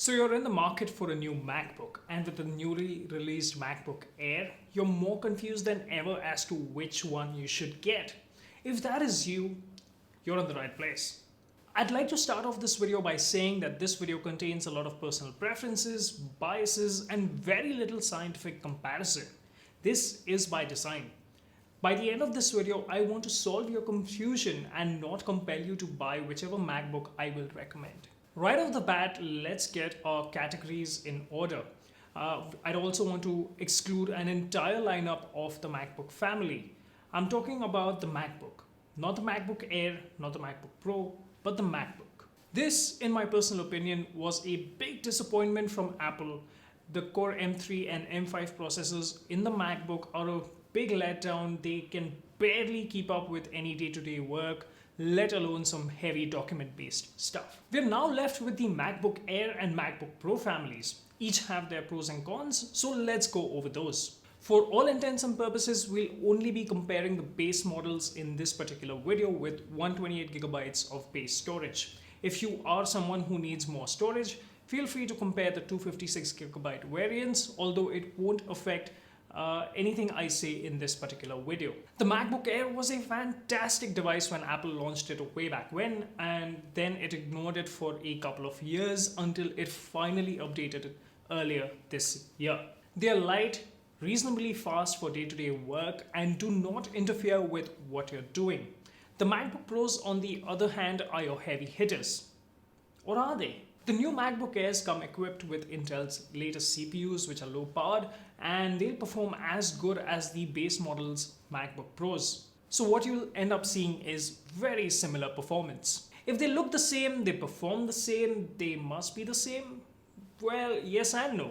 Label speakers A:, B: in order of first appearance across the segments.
A: So you're in the market for a new MacBook, and with the newly released MacBook Air, you're more confused than ever as to which one you should get. If that is you, you're in the right place. I'd like to start off this video by saying that this video contains a lot of personal preferences, biases, and very little scientific comparison. This is by design. By the end of this video, I want to solve your confusion and not compel you to buy whichever MacBook I will recommend. Right off the bat, let's get our categories in order. I'd also want to exclude an entire lineup of the MacBook family. I'm talking about the MacBook, not the MacBook Air, not the MacBook Pro, but the MacBook. This, in my personal opinion, was a big disappointment from Apple. The Core M3 and M5 processors in the MacBook are a big letdown. They can barely keep up with any day-to-day work, let alone some heavy document-based stuff. We're now left with the MacBook Air and MacBook Pro families. Each have their pros and cons, so let's go over those. For all intents and purposes, we'll only be comparing the base models in this particular video with 128GB of base storage. If you are someone who needs more storage, feel free to compare the 256GB variants, although it won't affect anything I say in this particular video. The MacBook Air was a fantastic device when Apple launched it way back when, and then it ignored it for a couple of years until it finally updated it earlier this year. They are light, reasonably fast for day-to-day work, and do not interfere with what you're doing. The MacBook Pros, on the other hand, are your heavy hitters. Or are they? The new MacBook Airs come equipped with Intel's latest CPUs, which are low powered, and they'll perform as good as the base model's MacBook Pros. So what you'll end up seeing is very similar performance. If they look the same, they perform the same, they must be the same? Well, yes and no.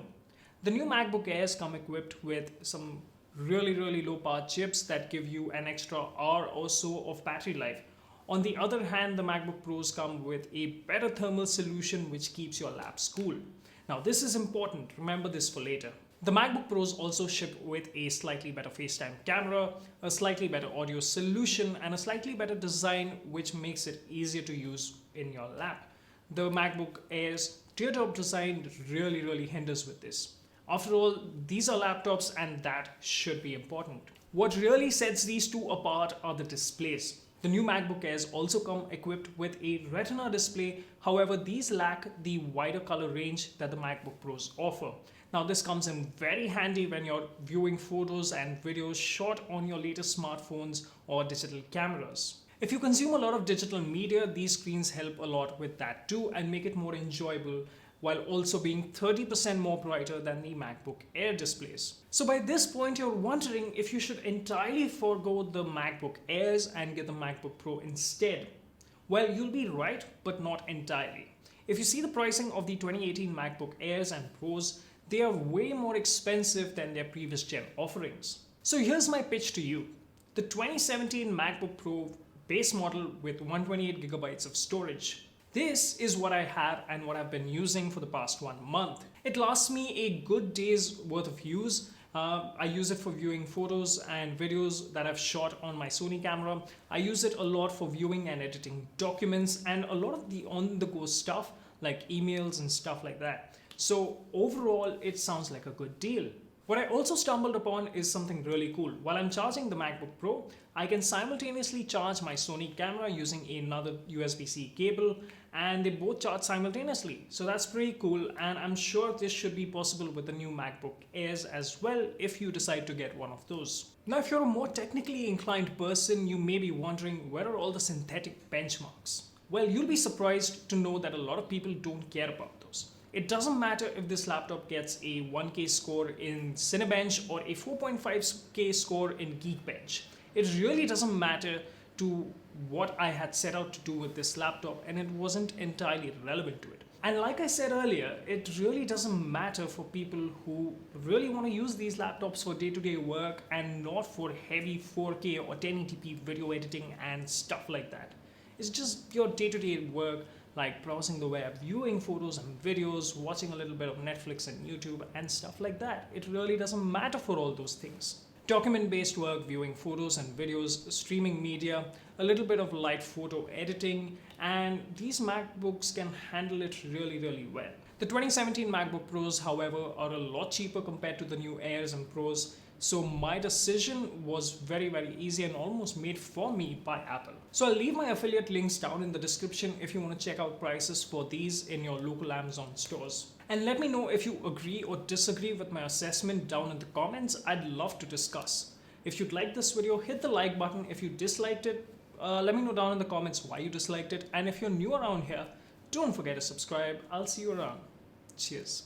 A: The new MacBook Airs come equipped with some really low power chips that give you an extra hour or so of battery life. On the other hand, the MacBook Pros come with a better thermal solution which keeps your laps cool. Now this is important, remember this for later. The MacBook Pros also ship with a slightly better FaceTime camera, a slightly better audio solution, and a slightly better design which makes it easier to use in your lap. The MacBook Air's teardrop design really hinders with this. After all, these are laptops and that should be important. What really sets these two apart are the displays. The new MacBook Airs also come equipped with a Retina display, however these lack the wider color range that the MacBook Pros offer. Now this comes in very handy when you're viewing photos and videos shot on your latest smartphones or digital cameras. If you consume a lot of digital media, these screens help a lot with that too and make it more enjoyable, while also being 30% more brighter than the MacBook Air displays. So by this point, you're wondering if you should entirely forego the MacBook Airs and get the MacBook Pro instead. Well, you'll be right, but not entirely. If you see the pricing of the 2018 MacBook Airs and Pros, they are way more expensive than their previous gen offerings. So here's my pitch to you. The 2017 MacBook Pro base model with 128GB of storage. This is what I have and what I've been using for the past 1 month. It lasts me a good day's worth of use. I use it for viewing photos and videos that I've shot on my Sony camera. I use it a lot for viewing and editing documents and a lot of the on-the-go stuff like emails and stuff like that. So overall, it sounds like a good deal. What I also stumbled upon is something really cool. While I'm charging the MacBook Pro, I can simultaneously charge my Sony camera using another USB-C cable, and they both charge simultaneously. So that's pretty cool, and I'm sure this should be possible with the new MacBook Airs as well if you decide to get one of those. Now, if you're a more technically inclined person, you may be wondering, where are all the synthetic benchmarks? Well, you'll be surprised to know that a lot of people don't care about those. It doesn't matter if this laptop gets a 1K score in Cinebench or a 4.5K score in Geekbench. It really doesn't matter to what I had set out to do with this laptop, and it wasn't entirely relevant to it. And like I said earlier, it really doesn't matter for people who really want to use these laptops for day-to-day work and not for heavy 4K or 1080p video editing and stuff like that. It's just your day-to-day work, like browsing the web, viewing photos and videos, watching a little bit of Netflix and YouTube and stuff like that. It really doesn't matter for all those things. Document-based work, viewing photos and videos, streaming media, a little bit of light photo editing, and these MacBooks can handle it really well. The 2017 MacBook Pros, however, are a lot cheaper compared to the new Airs and Pros, so my decision was very easy and almost made for me by Apple. So I'll leave my affiliate links down in the description if you want to check out prices for these in your local Amazon stores. And let me know if you agree or disagree with my assessment down in the comments. I'd love to discuss. If you'd like this video, hit the like button. If you disliked it, let me know down in the comments why you disliked it. And if you're new around here, don't forget to subscribe. I'll see you around. Cheers.